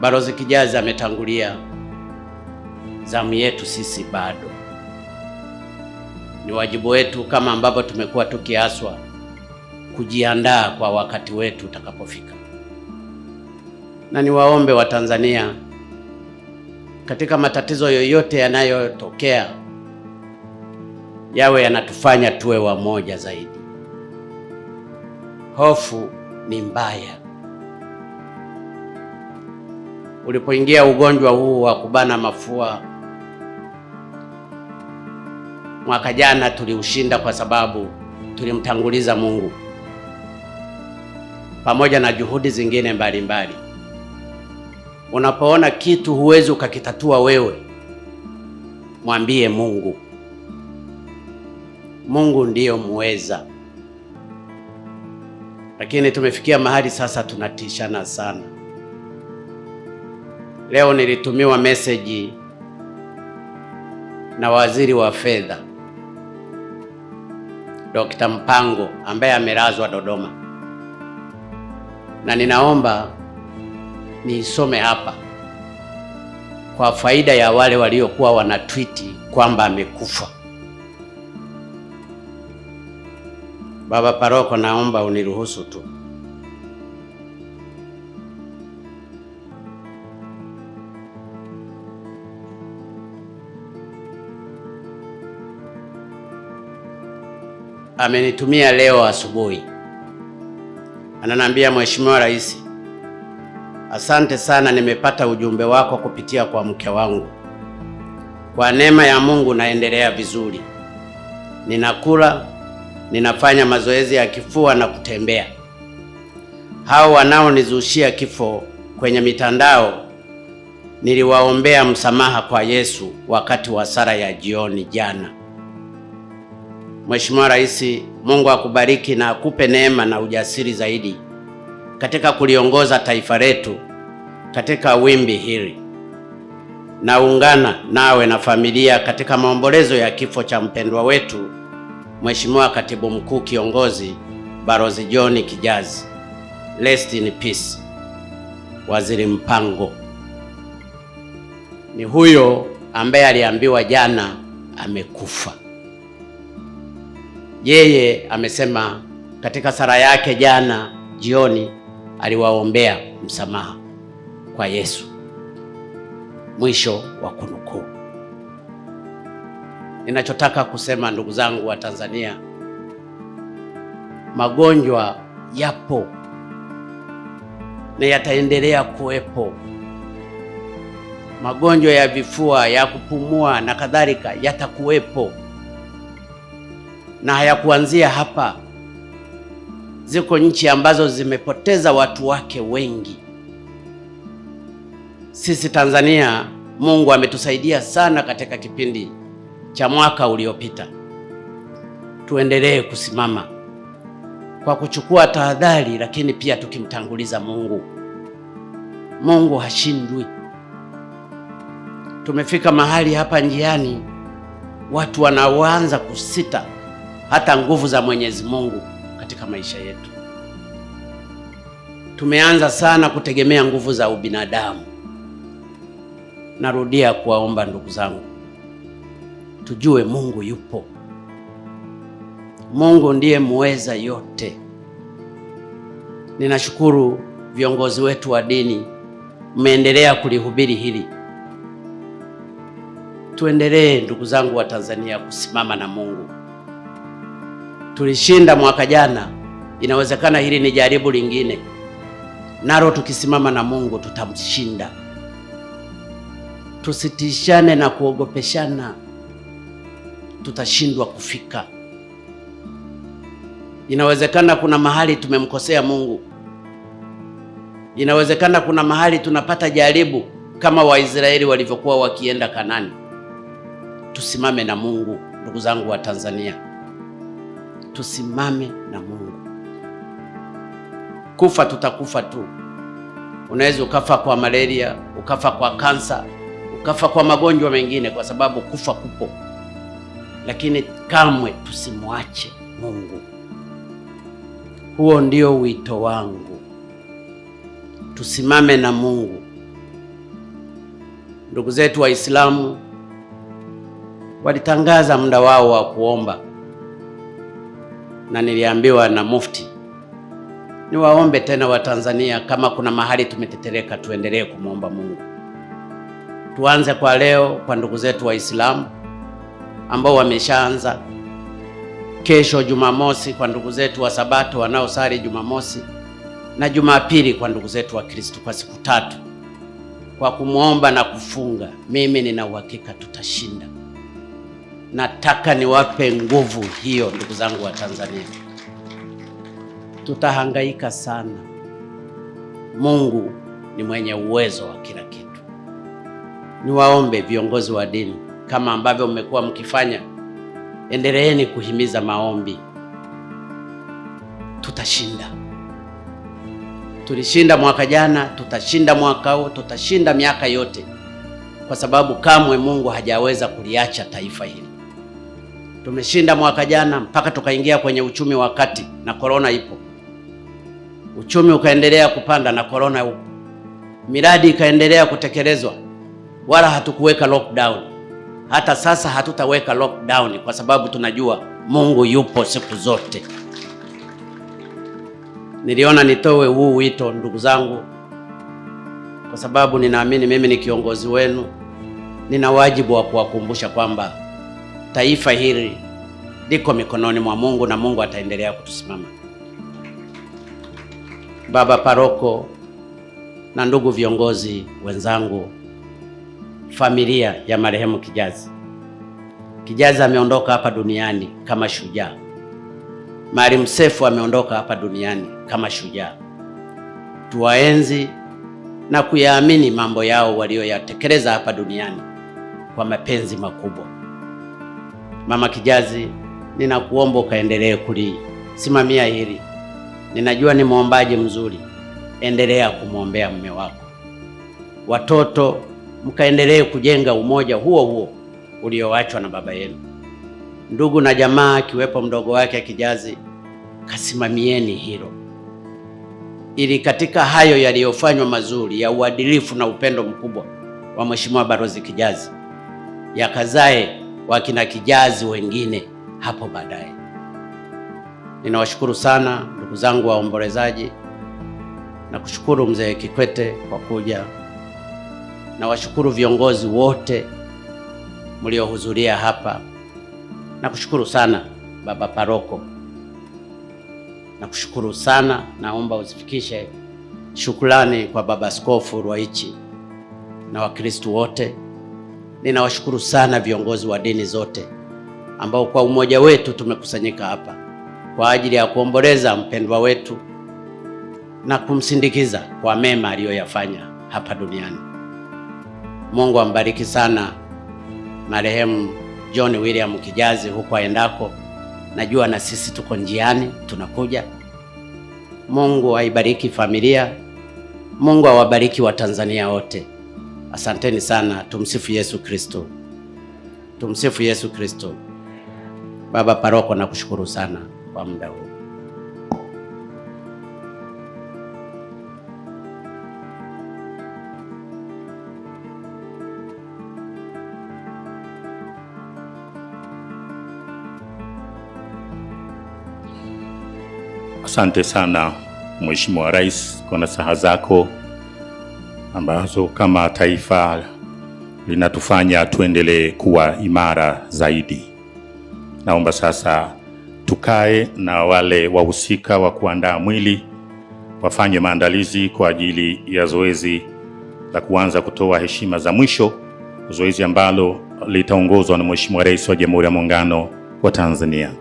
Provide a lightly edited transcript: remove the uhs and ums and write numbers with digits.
Balozi Kijazi ametangulia, zamu yetu sisi bado. Ni wajibu wetu kama ambavyo tumekuwa tukiaswa kujiandaa kwa wakati wetu utakapofika. Na niwaombe wa Tanzania, katika matatizo yoyote yanayotokea, yawe yanatufanya tuwe wamoja zaidi. Hofu ni mbaya. Ulipoingia ugonjwa huu wa kubana mafua mwaka jana, tuliushinda kwa sababu tulimtanguliza Mungu pamoja na juhudi zingine mbalimbali. Unapoona kitu huwezi ukakitatua wewe, mwambie Mungu. Mungu ndiyo muweza. Lakini tumefikia mahali sasa tunatishana sana. Leo nilitumiwa meseji na waziri wa fedha Dr. Mpango ambaye amelazwa Dodoma, na ninaomba niisome hapa kwa faida ya wale waliokuwa wanatwiti kwamba amekufa. Baba Paroko, naomba uniruhusu tu. Amenitumia leo asubuhi. Ananiambia, Mheshimiwa Rais, asante sana, nimepata ujumbe wako kupitia kwa mke wangu. Kwa neema ya Mungu naendelea vizuri. Ninakula, ninafanya mazoezi ya kifua na kutembea. Hao wanaonizushia kifo kwenye mitandao niliwaombea msamaha kwa Yesu wakati wa sala ya jioni jana. Mheshimiwa Rais, Mungu akubariki na akupe neema na ujasiri zaidi katika kuliongoza taifa letu katika wimbi hili. Naungana nawe na familia katika maombolezo ya kifo cha mpendwa wetu Mheshimiwa Katibu Mkuu Kiongozi Balozi John Kijazi. Rest in peace. Waziri Mpango ni huyo ambaye aliambiwa jana amekufa. Yeye amesema katika sala yake jana jioni aliwaombea msamaha kwa Yesu. Mwisho wa kunukuu. Ninachotaka kusema, ndugu zangu wa Tanzania, magonjwa yapo na yataendelea kuwepo. Magonjwa ya vifua, ya kupumua na kadhalika yatakuwepo, na hayakuanzia hapa. Ziko nchi ambazo zimepoteza watu wake wengi. Sisi Tanzania, Mungu ametusaidia sana katika kipindi cha mwaka uliopita. Tuendelee kusimama kwa kuchukua tahadhari, lakini pia tukimtanguliza Mungu. Mungu hashindwi. Tumefika mahali hapa njiani watu wanaanza kusita hata nguvu za Mwenyezi Mungu katika maisha yetu. Tumeanza sana kutegemea nguvu za ubinadamu. Narudia kuwaomba ndugu zangu, tujue Mungu yupo. Mungu ndiye muweza yote. Ninashukuru viongozi wetu wa dini, mmeendelea kulihubiri hili. Tuendelee ndugu zangu wa Tanzania kusimama na Mungu. Tulishinda mwaka jana, inawezekana hili ni jaribu lingine, nalo tukisimama na Mungu tutamshinda. Tusitishane na kuogopeshana, tutashindwa kufika. Inawezekana kuna mahali tumemkosea Mungu. Inawezekana kuna mahali tunapata jaribu kama Waisraeli walivyokuwa wakienda Kanani. Tusimame na Mungu ndugu zangu wa Tanzania. Tusimame na Mungu. Kufa tutakufa tu. Unaweza ukafa kwa malaria, ukafa kwa kansa, ukafa kwa magonjwa mengine, kwa sababu kufa kupo. Lakini kamwe tusimwache Mungu. Huo ndio wito wangu. Tusimame na Mungu ndugu zetu Waislamu walitangaza muda wao wa kuomba, na niliambiwa na mufti niwaombe tena Watanzania, kama kuna mahali tumetetereka, tuendelee kumwomba Mungu. Tuanze kwa leo kwa ndugu zetu Waislamu ambao wameshaanza. Kesho Jumamosi kwa ndugu zetu wa Sabato wanaosali Jumamosi, na Jumapili kwa ndugu zetu wa Kristo, kwa siku 3 kwa kumwomba na kufunga. Mimi nina uhakika tutashinda. Nataka niwape nguvu hiyo, ndugu zangu wa Tanzania. Tutahangaika sana. Mungu ni mwenye uwezo wa kila kitu. Niwaombe viongozi wa dini, kama ambavyo mmekuwa mkifanya, endeleeni kuhimiza maombi. Tutashinda. Tulishinda mwaka jana, tutashinda mwaka huu, tutashinda miaka yote, kwa sababu kamwe Mungu hajaweza kuliacha taifa hili. Tumeshinda mwaka jana mpaka tukaingia kwenye uchumi wa kati na corona ipo. Uchumi ukaendelea kupanda na corona upo. Miradi ikaendelea kutekelezwa, wala hatukuweka lockdown. Hata sasa hatutaweka lockdown, kwa sababu tunajua Mungu yupo siku zote. Niliona nitoe huu wito, ndugu zangu, kwa sababu ninaamini mimi ni kiongozi wenu. Nina wajibu wa kuwakumbusha kwamba taifa hili liko mikononi mwa Mungu na Mungu ataendelea kutusimama. Baba Paroko na ndugu viongozi wenzangu, familia ya marehemu Kijazi. Kijazi ameondoka hapa duniani kama shujaa. Maalim Seif ameondoka hapa duniani kama shujaa. Tuwaenzi na kuyaamini mambo yao walioyatekeleza hapa duniani kwa mapenzi makubwa. Mama Kijazi, ninakuomba ukaendelee kulisimamia hili. Ninajua ni muombaji mzuri. Endelea kumwombea mume wako. Watoto, mkaendelee kujenga umoja huo huo ulioachwa na baba yenu. Ndugu na jamaa, akiwepo mdogo wake Kijazi, kasimamieni hilo, ili katika hayo yaliyofanywa mazuri ya uadilifu na upendo mkubwa wa Mheshimiwa Balozi Kijazi yakazae wakina Kijazi wengine hapo baadaye. Ninawashukuru sana ndugu zangu waombolezaji, na kushukuru mzee Kikwete kwa kuja. Nawashukuru viongozi wote mliohudhuria hapa. Nakushukuru sana Baba Paroko. Nakushukuru sana. Naomba uzifikishe shukrani kwa Baba Askofu Ruwaichi na Wakristo wote. Ninawashukuru sana viongozi wa dini zote ambao kwa umoja wetu tumekusanyika hapa kwa ajili ya kuomboleza mpendwa wetu na kumsindikiza kwa mema aliyoyafanya hapa duniani. Mungu ambariki sana marehemu John William Kijazi huko aendako. Najua na sisi tuko njiani tunakuja. Mungu aibariki familia. Mungu awabariki Watanzania wote. Asanteni sana. Tumsifu Yesu Kristo. Tumsifu Yesu Kristo. Baba Paroko, nakushukuru sana kwa muda huu. Asante sana Mheshimiwa Rais kwa nasaha zako ambazo kama taifa linatufanya tuendelee kuwa imara zaidi. Naomba sasa tukae na wale wahusika wa kuandaa mwili wafanye maandalizi kwa ajili ya zoezi la kuanza kutoa heshima za mwisho, zoezi ambalo litaongozwa na Mheshimiwa Rais wa Jamhuri ya Muungano wa Tanzania.